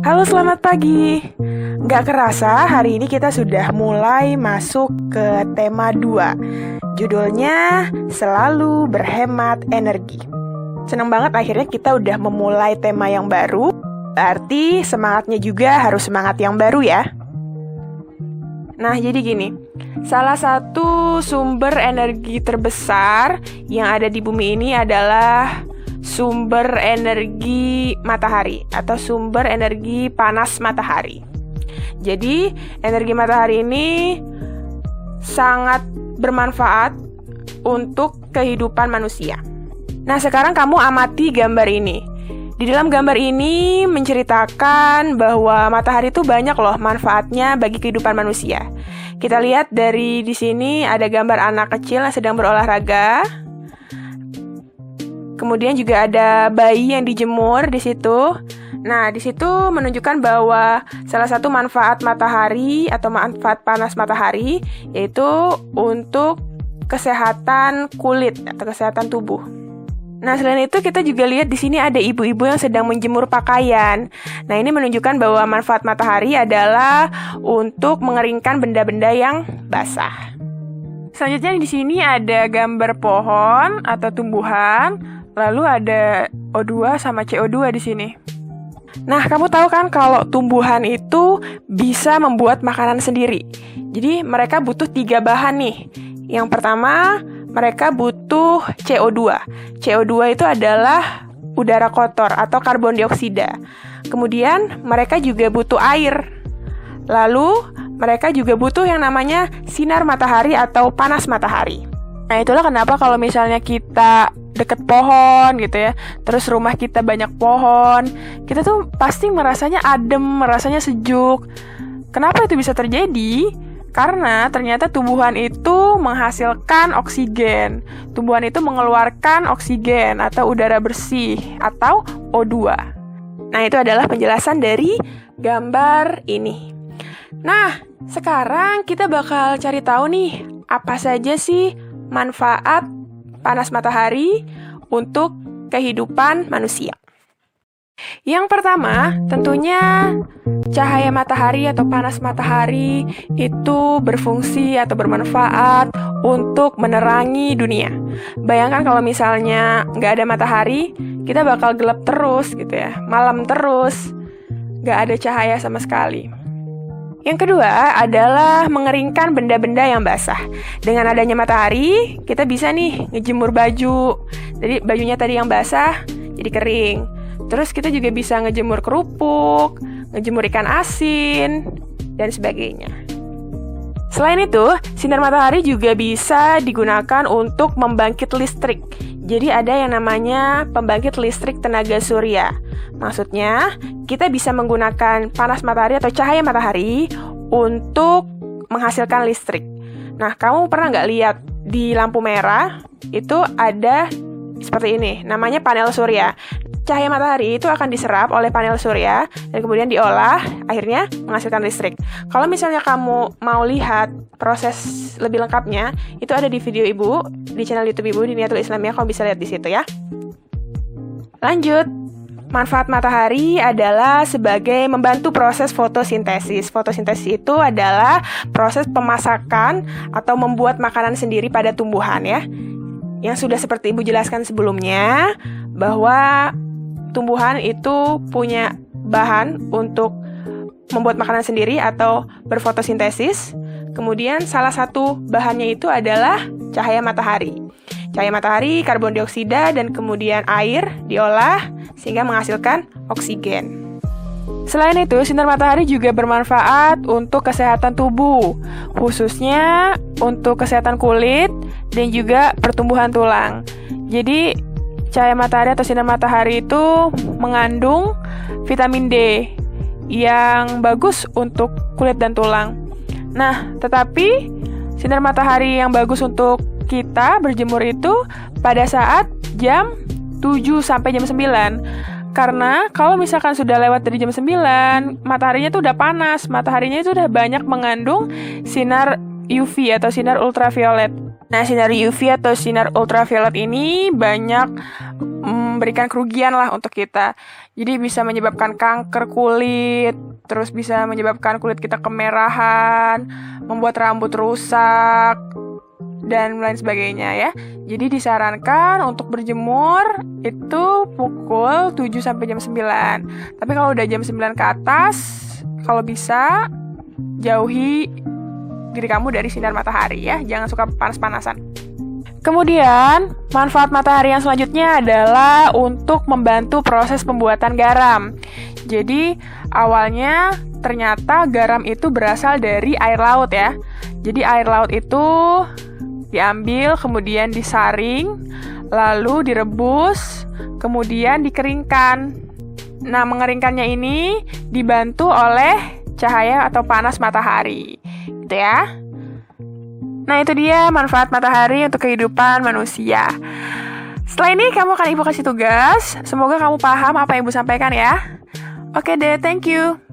Halo, selamat pagi. Nggak kerasa hari ini kita sudah mulai masuk ke tema 2. Judulnya Selalu Berhemat Energi. Seneng banget akhirnya kita udah memulai tema yang baru. Berarti semangatnya juga harus semangat yang baru ya. Nah, jadi gini. Salah satu sumber energi terbesar yang ada di bumi ini adalah sumber energi matahari atau sumber energi panas matahari. Jadi, energi matahari ini sangat bermanfaat untuk kehidupan manusia. Nah, sekarang kamu amati gambar ini. Di dalam gambar ini menceritakan bahwa matahari itu banyak loh manfaatnya bagi kehidupan manusia. Kita lihat dari di sini ada gambar anak kecil yang sedang berolahraga. Kemudian juga ada bayi yang dijemur di situ. Nah, di situ menunjukkan bahwa salah satu manfaat matahari atau manfaat panas matahari yaitu untuk kesehatan kulit atau kesehatan tubuh. Nah, selain itu kita juga lihat di sini ada ibu-ibu yang sedang menjemur pakaian. Nah, ini menunjukkan bahwa manfaat matahari adalah untuk mengeringkan benda-benda yang basah. Selanjutnya di sini ada gambar pohon atau tumbuhan, lalu ada O2 sama CO2 di sini. Nah, kamu tahu kan kalau tumbuhan itu bisa membuat makanan sendiri. Jadi, mereka butuh 3 bahan nih. Yang pertama, mereka butuh CO2. CO2 itu adalah udara kotor atau karbon dioksida. Kemudian, mereka juga butuh air. Lalu, mereka juga butuh yang namanya sinar matahari atau panas matahari. Nah, itulah kenapa kalau misalnya kita deket pohon gitu ya, terus rumah kita banyak pohon, kita tuh pasti merasanya adem, merasanya sejuk. Kenapa itu bisa terjadi? Karena ternyata tumbuhan itu menghasilkan oksigen. Tumbuhan itu mengeluarkan oksigen atau udara bersih atau O2. Nah, itu adalah penjelasan dari gambar ini. Nah, sekarang kita bakal cari tahu nih, apa saja sih manfaat panas matahari untuk kehidupan manusia. Yang pertama, tentunya cahaya matahari atau panas matahari itu berfungsi atau bermanfaat untuk menerangi dunia. Bayangkan kalau misalnya nggak ada matahari, kita bakal gelap terus gitu ya, malam terus, nggak ada cahaya sama sekali. Yang kedua adalah mengeringkan benda-benda yang basah. Dengan adanya matahari, kita bisa nih ngejemur baju. Jadi bajunya tadi yang basah, jadi kering. Terus kita juga bisa ngejemur kerupuk, ngejemur ikan asin, dan sebagainya. Selain itu, sinar matahari juga bisa digunakan untuk membangkit listrik. Jadi ada yang namanya pembangkit listrik tenaga surya. Maksudnya, kita bisa menggunakan panas matahari atau cahaya matahari untuk menghasilkan listrik. Nah, kamu pernah nggak lihat di lampu merah, itu ada seperti ini, namanya panel surya. Cahaya matahari itu akan diserap oleh panel surya dan kemudian diolah, akhirnya menghasilkan listrik. Kalau misalnya kamu mau lihat proses lebih lengkapnya, itu ada di video Ibu, di channel YouTube Ibu, di Niatul Islamiyah, kamu bisa lihat di situ ya. Lanjut, manfaat matahari adalah sebagai membantu proses fotosintesis. Fotosintesis itu adalah proses pemasakan atau membuat makanan sendiri pada tumbuhan ya. Yang sudah seperti Ibu jelaskan sebelumnya, bahwa tumbuhan itu punya bahan untuk membuat makanan sendiri atau berfotosintesis. Kemudian salah satu bahannya itu adalah cahaya matahari. Cahaya matahari, karbon dioksida, dan kemudian air diolah sehingga menghasilkan oksigen. Selain itu, sinar matahari juga bermanfaat untuk kesehatan tubuh, khususnya untuk kesehatan kulit dan juga pertumbuhan tulang. Jadi, cahaya matahari atau sinar matahari itu mengandung vitamin D yang bagus untuk kulit dan tulang. Nah, tetapi sinar matahari yang bagus untuk kita berjemur itu pada saat jam 7 sampai jam 9. Karena kalau misalkan sudah lewat dari jam 9, mataharinya itu udah panas, mataharinya itu udah banyak mengandung sinar UV atau sinar ultraviolet. Nah, sinar UV atau sinar ultraviolet ini banyak memberikan kerugian lah untuk kita. Jadi bisa menyebabkan kanker kulit, terus bisa menyebabkan kulit kita kemerahan, membuat rambut rusak, dan lain sebagainya ya. Jadi disarankan untuk berjemur itu pukul 7 sampai jam 9. Tapi kalau udah jam 9 ke atas, kalau bisa jauhi diri kamu dari sinar matahari ya. Jangan suka panas-panasan. Kemudian, manfaat matahari yang selanjutnya adalah untuk membantu proses pembuatan garam. Jadi, awalnya ternyata garam itu berasal dari air laut ya. Jadi, air laut itu diambil, kemudian disaring, lalu direbus, kemudian dikeringkan. Nah, mengeringkannya ini dibantu oleh cahaya atau panas matahari. Gitu ya. Nah, itu dia manfaat matahari untuk kehidupan manusia. Setelah ini kamu akan Ibu kasih tugas. Semoga kamu paham apa yang Ibu sampaikan ya. Oke deh, thank you.